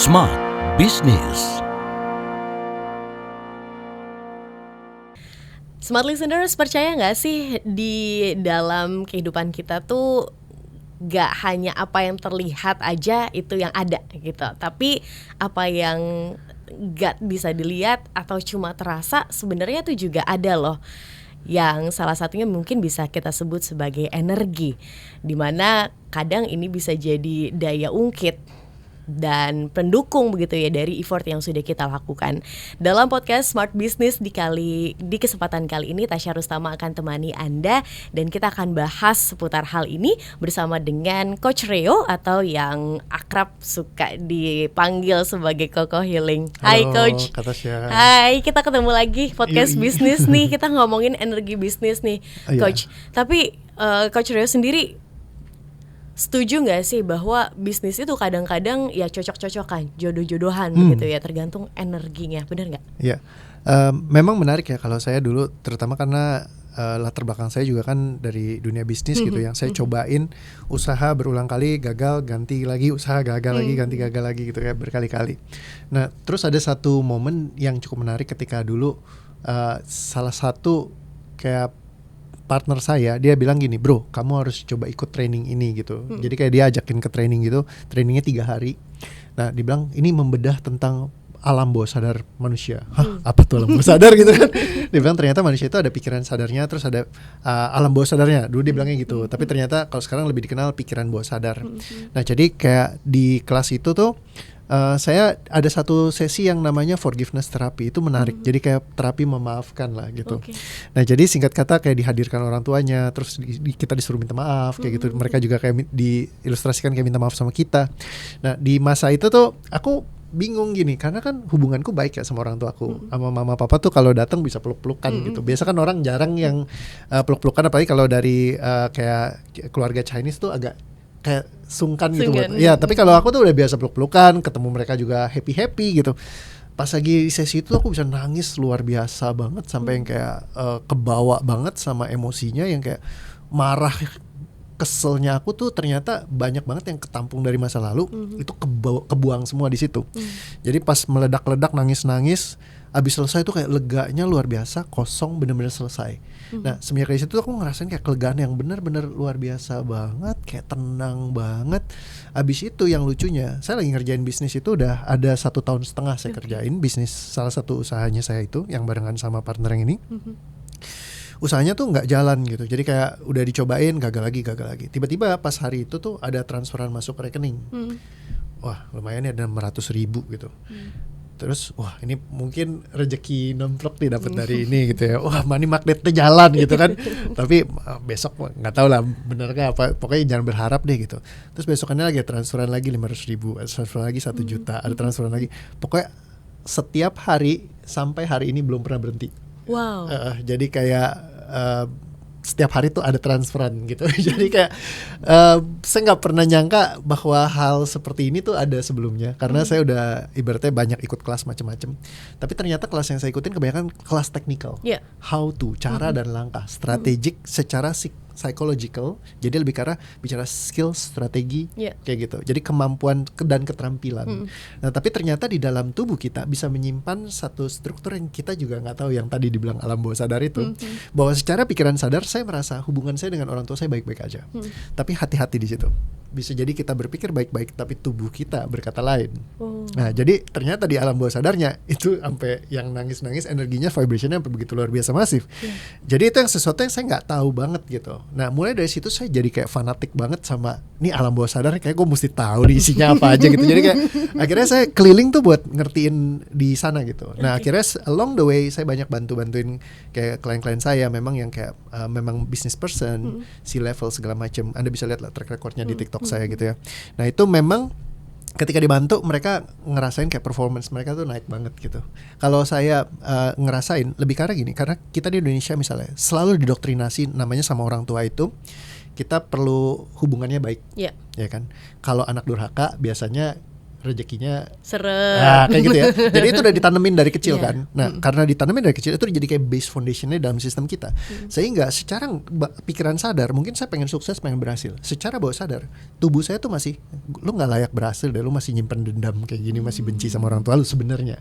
Smart Business. Smart listeners, percaya nggak sih di dalam kehidupan kita tuh gak hanya apa yang terlihat aja itu yang ada gitu, tapi apa yang gak bisa dilihat atau cuma terasa sebenarnya tuh juga ada loh. Yang salah satunya mungkin bisa kita sebut sebagai energi, dimana kadang ini bisa jadi daya ungkit dan pendukung begitu ya dari effort yang sudah kita lakukan. Dalam podcast Smart Business di kesempatan kali ini Tasya Rustama akan temani Anda dan kita akan bahas seputar hal ini bersama dengan Coach Reo atau yang akrab suka dipanggil sebagai Koko Healing. Hai Coach. Kak Tasya. Hai, kita ketemu lagi podcast bisnis nih. Kita ngomongin energi bisnis nih, Coach. Tapi Coach Reo sendiri setuju nggak sih bahwa bisnis itu kadang-kadang ya cocok-cocokan, jodoh-jodohan begitu ya, tergantung energinya, benar nggak? Iya, memang menarik ya kalau saya dulu, terutama karena latar belakang saya juga kan dari dunia bisnis gitu ya. Saya cobain usaha berulang kali, gagal, ganti lagi, usaha gagal lagi, ganti gagal lagi gitu ya, berkali-kali. Nah, terus ada satu momen yang cukup menarik ketika dulu salah satu kayak partner saya, dia bilang gini, bro, kamu harus coba ikut training ini gitu. Jadi kayak dia ajakin ke training gitu, trainingnya 3 hari. Nah, dia bilang ini membedah tentang alam bawah sadar manusia. Hah, apa tuh alam bawah sadar gitu kan? Dia bilang ternyata manusia itu ada pikiran sadarnya, terus ada alam bawah sadarnya. Dulu dia bilangnya gitu. Tapi ternyata kalau sekarang lebih dikenal pikiran bawah sadar. Nah, jadi kayak di kelas itu tuh saya ada satu sesi yang namanya forgiveness therapy. Itu menarik. Jadi kayak terapi memaafkan lah gitu. Nah, jadi singkat kata kayak dihadirkan orang tuanya, terus kita disuruh minta maaf kayak gitu. Mereka juga kayak diilustrasikan kayak minta maaf sama kita. Nah, di masa itu tuh aku bingung gini, karena kan hubunganku baik ya sama orang tua aku. Sama mama papa tuh kalau datang bisa peluk-pelukan gitu. Biasa kan orang jarang yang peluk-pelukan, apalagi kalau dari kayak keluarga Chinese tuh agak kayak sungkan gitu buat. Ya, tapi kalau aku tuh udah biasa peluk-pelukan, ketemu mereka juga happy-happy gitu. Pas lagi sesi itu aku bisa nangis luar biasa banget sampai yang kayak kebawa banget sama emosinya, yang kayak marah, keselnya aku tuh ternyata banyak banget yang ketampung dari masa lalu, itu kebuang semua di situ. Jadi pas meledak-ledak nangis-nangis, abis selesai tuh kayak leganya luar biasa, kosong, bener-bener selesai. Nah, semenjak dari situ aku ngerasain kayak kelegaan yang bener-bener luar biasa banget, kayak tenang banget. Abis itu yang lucunya, saya lagi ngerjain bisnis itu udah ada 1,5 tahun saya kerjain bisnis, salah satu usahanya saya itu yang barengan sama partner yang ini. Usahanya tuh nggak jalan gitu, jadi kayak udah dicobain, gagal lagi. Tiba-tiba pas hari itu tuh ada transferan masuk ke rekening. Wah, lumayan ya, ada 600.000 gitu. Terus wah, ini mungkin rezeki nomplok nih dapat dari ini gitu ya. Wah, money magnetnya jalan gitu kan. Tapi besok nggak tahu lah bener nggak apa. Pokoknya jangan berharap deh gitu. Terus besokannya lagi transferan lagi 500.000, transferan lagi 1 juta, ada transferan lagi. Pokoknya setiap hari sampai hari ini belum pernah berhenti. Wow. Jadi kayak setiap hari tuh ada transferan gitu. Jadi kayak saya nggak pernah nyangka bahwa hal seperti ini tuh ada sebelumnya, karena saya udah ibaratnya banyak ikut kelas macam-macam. Tapi ternyata kelas yang saya ikutin kebanyakan kelas teknikal, how to, cara dan langkah, strategik secara psychological. Jadi lebih karena bicara skill, strategi, kayak gitu. Jadi kemampuan dan keterampilan. Nah, tapi ternyata di dalam tubuh kita bisa menyimpan satu struktur yang kita juga nggak tahu, yang tadi dibilang alam bawah sadar itu. Bahwa secara pikiran sadar saya merasa hubungan saya dengan orang tua saya baik-baik aja. Tapi hati-hati di situ. Bisa jadi kita berpikir baik-baik, tapi tubuh kita berkata lain. Nah, jadi ternyata di alam bawah sadarnya itu sampai yang nangis-nangis energinya, vibrationnya begitu luar biasa masif. Jadi itu yang sesuatu yang saya nggak tahu banget gitu. Nah, mulai dari situ saya jadi kayak fanatik banget sama nih alam bawah sadar, kayak gue mesti tahu nih isinya apa aja gitu. Jadi kayak akhirnya saya keliling tuh buat ngertiin di sana gitu. Nah, akhirnya along the way saya banyak bantuin kayak klien-klien saya memang yang kayak memang business person, C-level segala macam. Anda bisa lihat lah track recordnya di TikTok saya gitu ya. Nah, itu memang ketika dibantu mereka ngerasain kayak performance mereka tuh naik banget gitu. Kalau saya ngerasain lebih karena gini, karena kita di Indonesia misalnya selalu didoktrinasi namanya sama orang tua itu kita perlu hubungannya baik, ya kan. Kalau anak durhaka biasanya rezekinya Seret. kayak gitu ya. Jadi itu udah ditanemin dari kecil Iya. kan. Nah, karena ditanemin dari kecil itu jadi kayak base foundationnya dalam sistem kita. Sehingga secara pikiran sadar, mungkin saya pengen sukses, pengen berhasil. Secara bawah sadar, tubuh saya tuh masih, lu nggak layak berhasil deh, lu masih nyimpen dendam kayak gini, masih benci sama orang tua lu sebenarnya.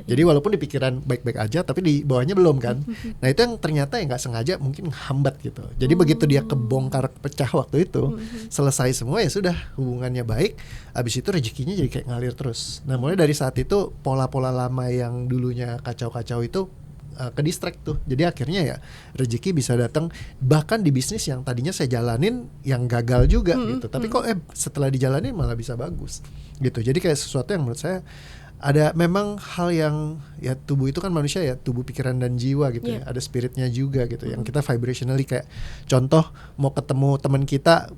Jadi walaupun di pikiran baik-baik aja, tapi di bawahnya belum kan. Nah itu yang ternyata yang nggak sengaja mungkin hambat gitu. Jadi begitu dia kebongkar pecah waktu itu, selesai semua ya sudah, hubungannya baik. Abis itu rezekinya jadi kayak ngalir terus. Nah mulai dari saat itu pola-pola lama yang dulunya kacau-kacau itu ke distract tuh. Jadi akhirnya ya rezeki bisa datang bahkan di bisnis yang tadinya saya jalanin yang gagal juga gitu. Tapi kok setelah dijalanin malah bisa bagus gitu. Jadi kayak sesuatu yang menurut saya ada memang hal yang ya tubuh itu kan manusia ya, tubuh, pikiran dan jiwa gitu ya. Ada spiritnya juga gitu yang kita vibrationally kayak contoh mau ketemu teman kita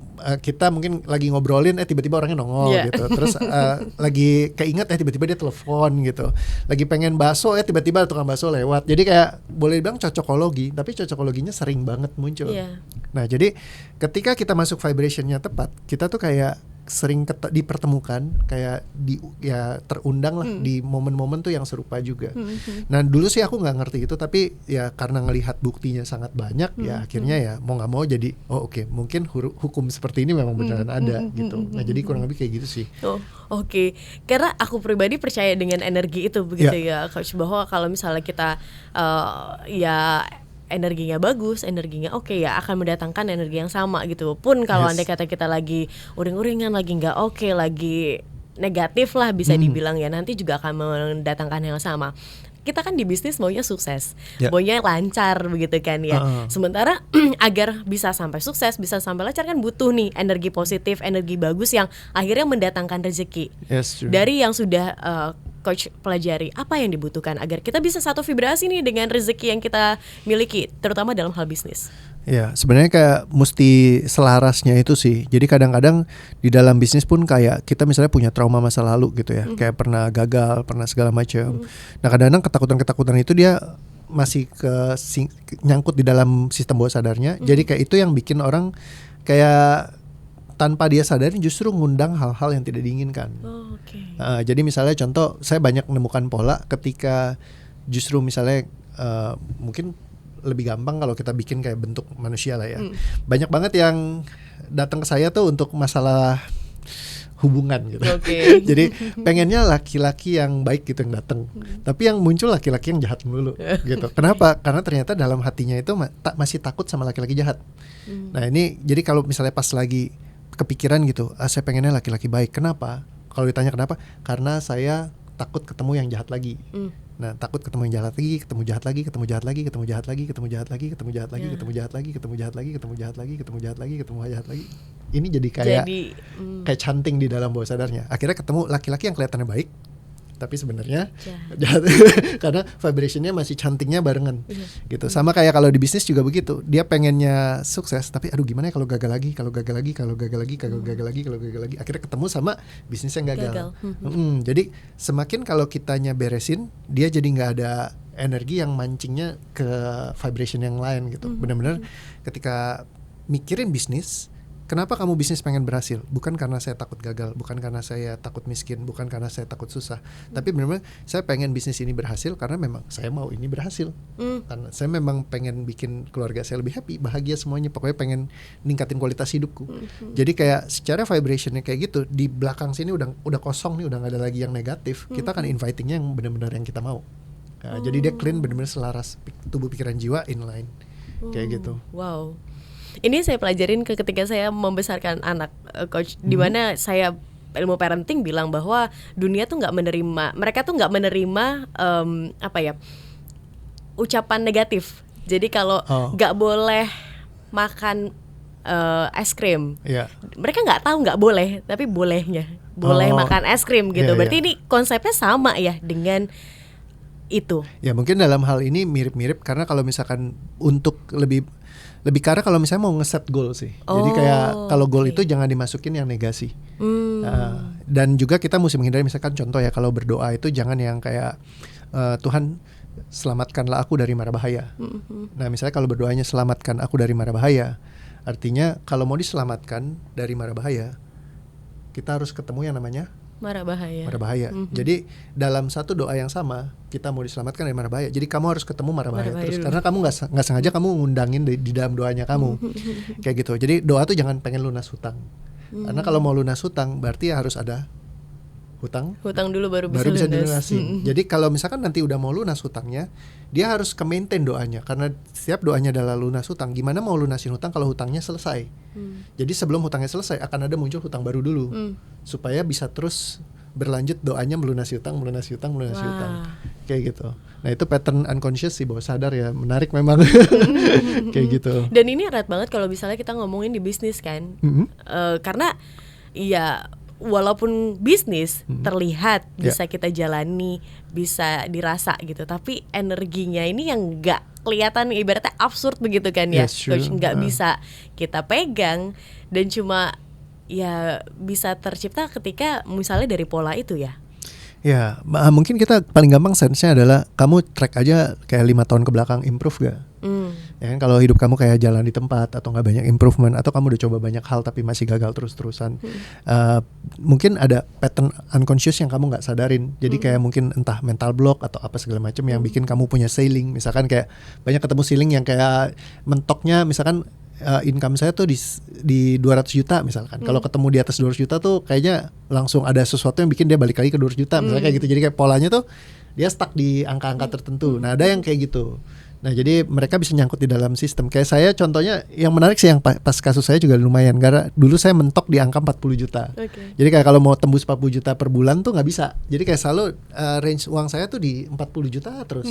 mungkin lagi ngobrolin tiba-tiba orangnya nongol gitu. Terus lagi keinget tiba-tiba dia telepon gitu. Lagi pengen bakso tiba-tiba tukang bakso lewat. Jadi kayak boleh bilang cocokologi, tapi cocokologinya sering banget muncul. Nah, jadi ketika kita masuk vibrationnya tepat, kita tuh kayak sering dipertemukan kayak terundang lah di momen-momen tuh yang serupa juga. Nah dulu sih aku nggak ngerti itu, tapi ya karena ngelihat buktinya sangat banyak ya akhirnya ya mau nggak mau jadi oke, mungkin hukum seperti ini memang beneran ada gitu. Nah jadi kurang lebih kayak gitu sih. Oke. Karena aku pribadi percaya dengan energi itu begitu ya Coach, bahwa kalau misalnya kita energinya bagus, energinya oke ya akan mendatangkan energi yang sama gitu. Pun kalau andai kata kita lagi uring-uringan, lagi nggak oke, lagi negatif lah bisa dibilang ya, nanti juga akan mendatangkan yang sama. Kita kan di bisnis maunya sukses, maunya lancar begitu kan ya. Sementara agar bisa sampai sukses, bisa sampai lancar kan butuh nih energi positif, energi bagus yang akhirnya mendatangkan rezeki. Dari yang sudah Coach pelajari, apa yang dibutuhkan agar kita bisa satu vibrasi nih dengan rezeki yang kita miliki, terutama dalam hal bisnis? Ya, sebenarnya kayak mesti selarasnya itu sih. Jadi kadang-kadang di dalam bisnis pun kayak kita misalnya punya trauma masa lalu gitu ya, kayak pernah gagal, pernah segala macam. Nah kadang-kadang ketakutan-ketakutan itu dia masih nyangkut di dalam sistem bawah sadarnya. Jadi kayak itu yang bikin orang kayak tanpa dia sadari justru ngundang hal-hal yang tidak diinginkan. Jadi misalnya contoh, saya banyak menemukan pola ketika justru misalnya mungkin lebih gampang kalau kita bikin kayak bentuk manusia lah ya. Banyak banget yang datang ke saya tuh untuk masalah hubungan gitu. Jadi pengennya laki-laki yang baik gitu yang datang. Tapi yang muncul laki-laki yang jahat melulu gitu. Kenapa? Karena ternyata dalam hatinya itu masih takut sama laki-laki jahat. Nah ini jadi kalau misalnya pas lagi kepikiran gitu, saya pengennya laki-laki baik. Kenapa? Kalau ditanya kenapa? Karena saya takut ketemu yang jahat lagi. Nah, takut ketemu yang jahat lagi, ketemu jahat lagi, ketemu jahat lagi, ketemu jahat lagi, ketemu jahat lagi, ketemu jahat lagi, ketemu jahat lagi, ketemu jahat lagi, ketemu jahat lagi, ketemu jahat lagi, ketemu jahat lagi. Ini jadi kayak canting di dalam bawah sadarnya. Akhirnya ketemu laki-laki yang kelihatannya baik, tapi sebenarnya jahat karena vibrationnya masih cantingnya barengan gitu. Sama kayak kalau di bisnis juga begitu, dia pengennya sukses tapi aduh gimana ya kalau gagal lagi, akhirnya ketemu sama bisnis yang gagal. Jadi semakin kalau kitanya beresin, dia jadi nggak ada energi yang mancingnya ke vibration yang lain gitu. Benar-benar ketika mikirin bisnis, kenapa kamu bisnis pengen berhasil? Bukan karena saya takut gagal, bukan karena saya takut miskin, bukan karena saya takut susah. Tapi benar-benar saya pengen bisnis ini berhasil karena memang saya mau ini berhasil. Karena saya memang pengen bikin keluarga saya lebih happy, bahagia semuanya. Pokoknya pengen ningkatin kualitas hidupku. Jadi kayak secara vibrationnya kayak gitu, di belakang sini udah kosong nih, udah gak ada lagi yang negatif. Kita akan invitingnya yang benar-benar yang kita mau. Nah, jadi dia clean, benar-benar selaras tubuh, pikiran, jiwa, inline. Kayak gitu. Wow. Ini saya pelajarin ketika saya membesarkan anak, Coach, di mana saya ilmu parenting bilang bahwa dunia tuh nggak menerima, mereka tuh nggak menerima ucapan negatif. Jadi kalau nggak boleh makan es krim, mereka nggak tahu nggak boleh, tapi boleh makan es krim gitu. Berarti ini konsepnya sama ya dengan itu. Ya mungkin dalam hal ini mirip-mirip karena kalau misalkan untuk lebih karena kalau misalnya mau ngeset goal sih. Jadi kayak kalau goal itu jangan dimasukin yang negasi. Dan juga kita mesti menghindari misalkan contoh ya, kalau berdoa itu jangan yang kayak Tuhan selamatkanlah aku dari mara bahaya. Nah misalnya kalau berdoanya selamatkan aku dari mara bahaya, artinya kalau mau diselamatkan dari mara bahaya, kita harus ketemu yang namanya Mara bahaya. mara bahaya. Jadi dalam satu doa yang sama kita mau diselamatkan dari mara bahaya. Jadi kamu harus ketemu mara bahaya terus, dulu. karena kamu nggak sengaja kamu ngundangin di dalam doanya kamu kayak gitu. Jadi doa tuh jangan pengen lunas hutang, karena kalau mau lunas hutang berarti harus ada hutang dulu baru bisa lunas. dilunasin. Jadi kalau misalkan nanti udah mau lunas hutangnya, dia harus ke-maintain doanya, karena setiap doanya adalah lunas hutang. Gimana mau lunasin hutang kalau hutangnya selesai? Jadi sebelum hutangnya selesai akan ada muncul hutang baru dulu, supaya bisa terus berlanjut doanya melunasi hutang, kayak gitu. Nah itu pattern unconscious sih, bawah sadar ya, menarik memang. Kayak gitu. Dan ini erat banget kalau misalnya kita ngomongin di bisnis kan, karena ya walaupun bisnis terlihat bisa kita jalani, bisa dirasa gitu, tapi energinya ini yang nggak kelihatan, ibaratnya absurd begitu kan ya, Yes, sure. Coach, nggak bisa kita pegang dan cuma ya bisa tercipta ketika misalnya dari pola itu ya. Ya, mungkin kita paling gampang sense-nya adalah kamu track aja kayak 5 tahun ke belakang, improve gak? Ya kan, kalau hidup kamu kayak jalan di tempat atau gak banyak improvement, atau kamu udah coba banyak hal tapi masih gagal terus-terusan, mungkin ada pattern unconscious yang kamu gak sadarin. Jadi kayak mungkin entah mental block atau apa segala macam yang bikin kamu punya ceiling. Misalkan kayak banyak ketemu ceiling yang kayak mentoknya, misalkan income saya tuh di 200 juta misalkan. Kalau ketemu di atas 200 juta tuh kayaknya langsung ada sesuatu yang bikin dia balik lagi ke 200 juta misalnya kayak gitu. Jadi kayak polanya tuh dia stuck di angka-angka tertentu. Nah ada yang kayak gitu. Nah jadi mereka bisa nyangkut di dalam sistem. Kayak saya contohnya yang menarik sih, yang pas kasus saya juga lumayan, karena dulu saya mentok di angka 40 juta. Jadi kayak kalau mau tembus 40 juta per bulan tuh gak bisa. Jadi kayak selalu range uang saya tuh di 40 juta terus.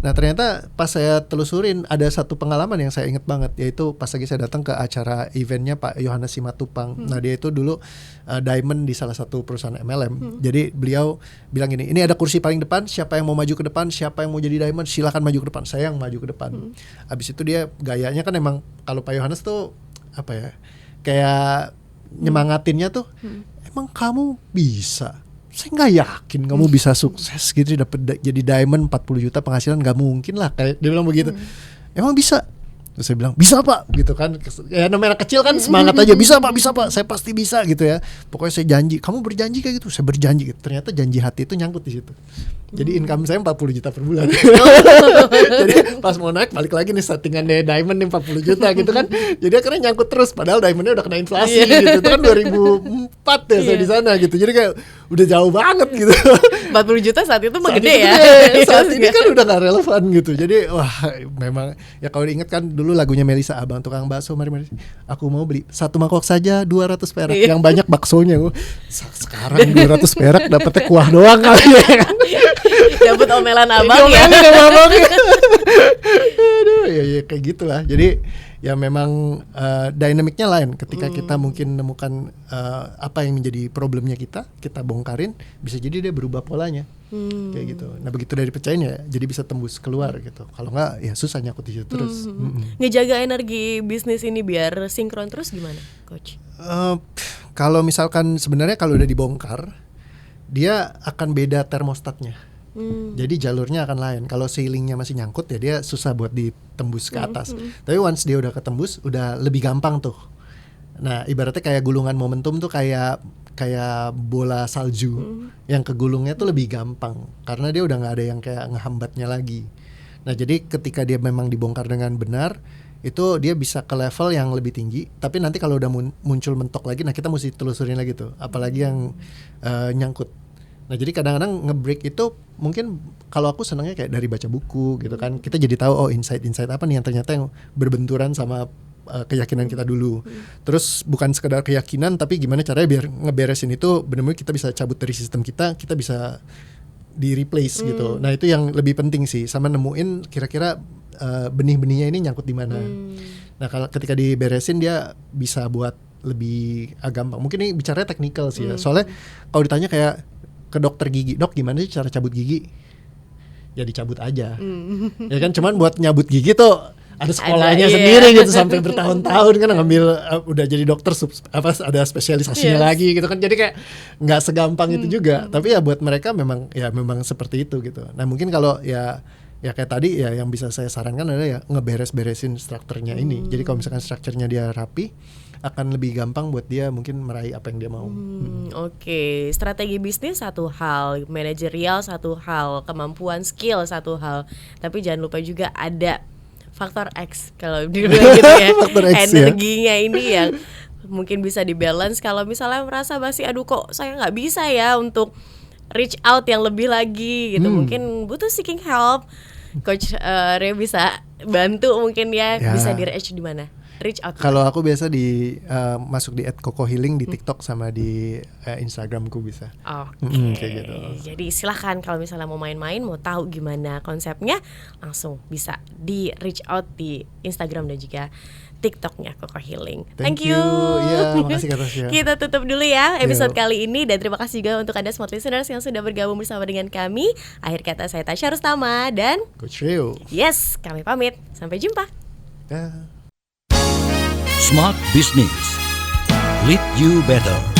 Nah ternyata pas saya telusurin ada satu pengalaman yang saya inget banget, yaitu pas lagi saya datang ke acara eventnya Pak Yohanes Simatupang. Nah dia itu dulu diamond di salah satu perusahaan MLM. Jadi beliau bilang gini, ini ada kursi paling depan, siapa yang mau maju ke depan, siapa yang mau jadi diamond silakan maju ke depan. Saya yang maju ke depan. Abis itu dia gayanya kan emang, kalau Pak Yohanes tuh apa ya, kayak nyemangatinnya tuh, emang kamu bisa, saya nggak yakin kamu bisa sukses gitu dapat jadi diamond 40 juta penghasilan, nggak mungkin lah, kayak dia bilang begitu. Emang bisa? Terus saya bilang bisa pak, gitu kan. Ya namanya anak kecil kan semangat aja, bisa pak, saya pasti bisa gitu ya. Pokoknya saya janji. Kamu berjanji kayak gitu? Saya berjanji gitu. Ternyata janji hati itu nyangkut di situ. Jadi income saya 40 juta per bulan. Jadi pas mau naik balik lagi nih settingannya diamond nih 40 juta gitu kan. Jadi akhirnya nyangkut terus, padahal diamondnya udah kena inflasi gitu. Itu kan 2004 ya saya di sana gitu. Jadi kayak udah jauh banget gitu. 40 juta saat itu mah gede ya. Saat ini kan udah gak relevan gitu. Jadi wah memang ya, kalau diingat kan dulu lagunya Melisa, abang tukang bakso, mari aku mau beli satu mangkok saja 200 perak, yang banyak baksonya. Sekarang 200 perak dapetnya kuah doang kali ya. Dapat omelan abang ya. Aduh, ya kayak gitulah. Jadi ya memang dinamiknya lain ketika kita mungkin menemukan apa yang menjadi problemnya kita bongkarin, bisa jadi dia berubah polanya. Kayak gitu. Nah begitu dari pecahin ya, jadi bisa tembus keluar gitu. Kalau nggak ya susah nyangkut di situ terus. Ngejaga energi bisnis ini biar sinkron terus gimana, Coach? Kalau misalkan sebenarnya kalau udah dibongkar, dia akan beda termostatnya. Jadi jalurnya akan lain. Kalau ceilingnya masih nyangkut ya dia susah buat ditembus ke atas. Tapi once dia udah ketembus, udah lebih gampang tuh. Nah ibaratnya kayak gulungan momentum tuh kayak bola salju, yang kegulungnya tuh lebih gampang karena dia udah nggak ada yang kayak ngehambatnya lagi. Nah jadi ketika dia memang dibongkar dengan benar, itu dia bisa ke level yang lebih tinggi. Tapi nanti kalau udah muncul mentok lagi, nah kita mesti telusurin lagi tuh, apalagi yang nyangkut. Nah jadi kadang-kadang nge-break itu mungkin kalau aku senangnya kayak dari baca buku gitu kan. Kita jadi tahu oh insight apa nih yang ternyata yang berbenturan sama keyakinan kita dulu. Terus bukan sekedar keyakinan, tapi gimana caranya biar ngeberesin itu benar-benar kita bisa cabut dari sistem kita bisa di-replace gitu. Nah itu yang lebih penting sih, sama nemuin kira-kira benih-benihnya ini nyangkut di mana. Nah kalau ketika diberesin dia bisa buat lebih gampang. Mungkin ini bicaranya teknikal sih ya. Soalnya kalau ditanya kayak ke dokter gigi, dok gimana sih cara cabut gigi? Ya dicabut aja. Ya kan, cuman buat nyabut gigi tuh ada sekolahnya sendiri gitu sampai bertahun-tahun kan ngambil udah jadi dokter ada spesialisasinya lagi gitu kan. Jadi kayak nggak segampang itu juga. Tapi ya buat mereka memang seperti itu gitu. Nah mungkin kalau ya kayak tadi ya yang bisa saya sarankan adalah ya ngeberes-beresin strukturnya ini. Jadi kalau misalkan strukturnya dia rapi, akan lebih gampang buat dia mungkin meraih apa yang dia mau. Oke, strategi bisnis satu hal, manajerial satu hal, kemampuan skill satu hal. Tapi jangan lupa juga ada faktor X kalau dibilang gitu ya. Faktor X, ya. Energinya ini yang mungkin bisa dibalance. Kalau misalnya merasa masih aduh kok saya nggak bisa ya untuk reach out yang lebih lagi gitu, mungkin butuh seeking help. Coach Ray bisa bantu mungkin ya. Bisa di reach di mana? Reach out. Kalau aku biasa masuk di @kokohealing di TikTok sama di Instagramku bisa. Oke. Kayak gitu. Jadi silahkan kalau misalnya mau main-main, mau tahu gimana konsepnya, langsung bisa di reach out di Instagram dan juga TikToknya Koko Healing. Thank you. Iya, makasih Kak Tasya. Kita tutup dulu ya episode Yo. kali ini, dan terima kasih juga untuk Anda smart listeners yang sudah bergabung bersama dengan kami. Akhir kata saya Tasya Rustama dan Coach Rio. yes, kami pamit. Sampai jumpa. Ya. Smart Business. Lead you better.